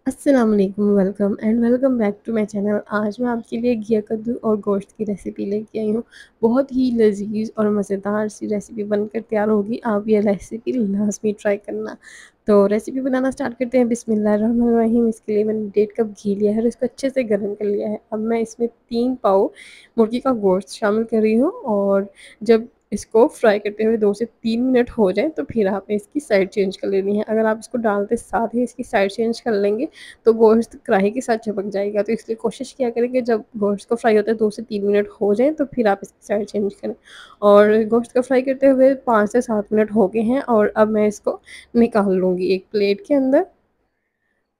अस्सलाम वालेकुम, welcome back to my channel. आज मैं आपके लिए घिया कद्दू और गोश्त की रेसिपी लेके आई हूँ। बहुत ही लज़ीज़ और मज़ेदार सी रेसिपी बनकर तैयार होगी। आप ये रेसिपी लाज़मी ट्राई करना। तो रेसिपी बनाना स्टार्ट करते हैं। बिस्मिल्लाहिर्रहमानिर्रहीम। इसके लिए मैंने 1.5 कप घी लिया है और इसको अच्छे से गर्म कर लिया है। अब मैं इसमें 3 पाव मुर्गी का गोश्त शामिल कर रही हूँ और जब इसको फ्राई करते हुए 2 से 3 मिनट हो जाएँ तो फिर आपने इसकी साइड चेंज कर लेनी है। अगर आप इसको डालते साथ ही इसकी साइड चेंज कर लेंगे तो गोश्त कढ़ाई के साथ चिपक जाएगा। तो इसलिए कोशिश किया करें कि जब गोश्त को फ्राई होते 2 से 3 मिनट हो जाएँ तो फिर आप इसकी साइड चेंज करें। और गोश्त को फ्राई करते हुए 5 से 7 मिनट हो गए हैं और अब मैं इसको निकाल लूँगी एक प्लेट के अंदर।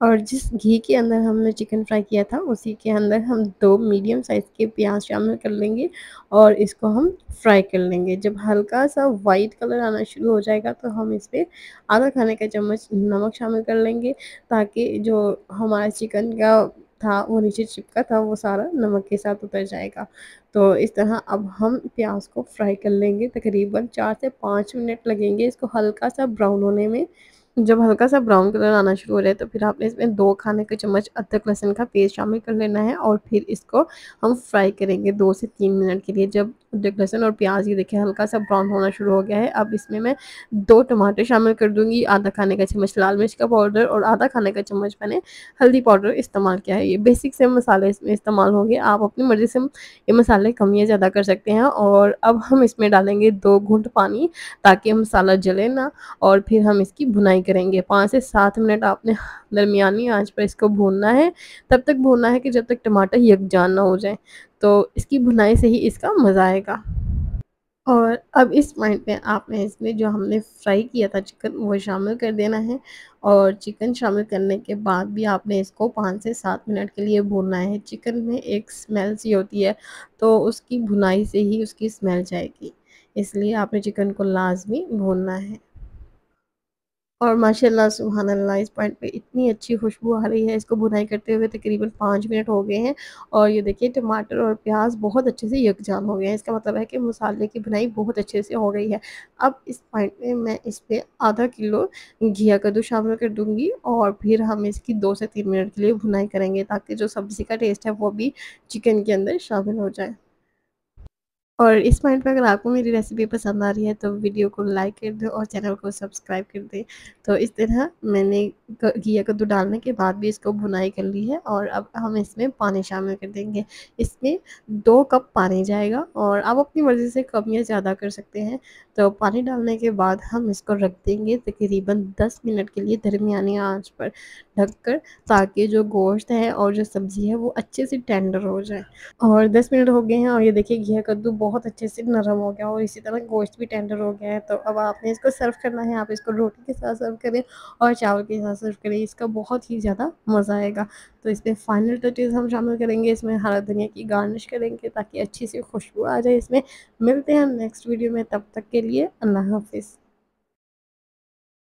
और जिस घी के अंदर हमने चिकन फ्राई किया था उसी के अंदर हम 2 मीडियम साइज़ के प्याज़ शामिल कर लेंगे और इसको हम फ्राई कर लेंगे। जब हल्का-सा वाइट कलर आना शुरू हो जाएगा तो हम इसमें आधा खाने का चम्मच नमक शामिल कर लेंगे, ताकि जो हमारा चिकन का था वो नीचे चिपका था वो सारा नमक के साथ उतर जाएगा। तो इस तरह अब हम प्याज़ को फ्राई कर लेंगे, तकरीबन 4 से 5 मिनट लगेंगे इसको हल्का-सा ब्राउन होने में। जब हल्का-सा ब्राउन कलर आना शुरू हो जाए तो फिर आपने इसमें 2 खाने के चम्मच अदरक लहसुन का पेस्ट शामिल कर लेना है और फिर इसको हम फ्राई करेंगे 2 से 3 मिनट के लिए। जब अदरक लहसुन और प्याज़ ये देखिए हल्का-सा ब्राउन होना शुरू हो गया है, अब इसमें मैं 2 टमाटर शामिल कर दूँगी, आधा खाने का चम्मच लाल मिर्च का पाउडर और आधा खाने का चम्मच मैंने हल्दी पाउडर इस्तेमाल किया है। ये बेसिक से मसाले इसमें इस्तेमाल होंगे, आप अपनी मर्ज़ी से ये मसाले कम या ज़्यादा कर सकते हैं। और अब हम इसमें डालेंगे 2 घूँट पानी, ताकि मसाला जले ना, और फिर हम इसकी भुनाई करेंगे। 5 से 7 मिनट आपने दरमियानी आँच पर इसको भूनना है, तब तक भूनना है कि जब तक टमाटर यकजान ना हो जाएँ। तो इसकी भुनाई से ही इसका मज़ा आएगा। और अब इस पॉइंट पे आपने इसमें जो हमने फ्राई किया था चिकन वो शामिल कर देना है, और चिकन शामिल करने के बाद भी आपने इसको 5 से 7 मिनट के लिए भूनना है। चिकन में एक स्मेल सी होती है, तो उसकी भुनाई से ही उसकी स्मेल जाएगी। इसलिए आपने चिकन को लाज़मी भूनना है। और माशाल्लाह सुभान अल्लाह, इस पॉइंट पे इतनी अच्छी खुशबू आ रही है इसको भुनाई करते हुए तकरीबन 5 मिनट हो गए हैं, और ये देखिए टमाटर और प्याज बहुत अच्छे से यकजान हो गए हैं। इसका मतलब है कि मसाले की भुनाई बहुत अच्छे से हो गई है। अब इस पॉइंट पे मैं इस पे आधा किलो घिया कद्दू शामिल कर दूँगी और फिर हम इसकी 2 से 3 मिनट के लिए भुनाई करेंगे, ताकि जो सब्ज़ी का टेस्ट है वो भी चिकन के अंदर शामिल हो जाए। और इस पॉइंट पे अगर आपको मेरी रेसिपी पसंद आ रही है तो वीडियो को लाइक कर दें और चैनल को सब्सक्राइब कर दें। तो इस तरह मैंने घिया कद्दू डालने के बाद भी इसको भुनाई कर ली है, और अब हम इसमें पानी शामिल कर देंगे। इसमें 2 कप पानी जाएगा और आप अपनी मर्ज़ी से कम या ज़्यादा कर सकते हैं। तो पानी डालने के बाद हम इसको रख देंगे तकरीबन 10 मिनट के लिए दरमियानी आँच पर ढककर, ताकि जो गोश्त है और जो सब्ज़ी है वो अच्छे से टेंडर हो जाए। और 10 मिनट हो गए हैं और ये देखिए घिया कद्दू बहुत अच्छे से नरम हो गया और इसी तरह गोश्त भी टेंडर हो गया है। तो अब आपने इसको सर्व करना है, आप इसको रोटी के साथ सर्व करें और चावल के साथ सर्व करें, इसका बहुत ही ज़्यादा मज़ा आएगा। तो इसमें फाइनल टचेज़ हम शामिल करेंगे, इसमें हरा धनिया की गार्निश करेंगे ताकि अच्छी सी खुशबू आ जाए इसमें। मिलते हैं नेक्स्ट वीडियो में, तब तक के लिए अल्लाह हाफ़िज़।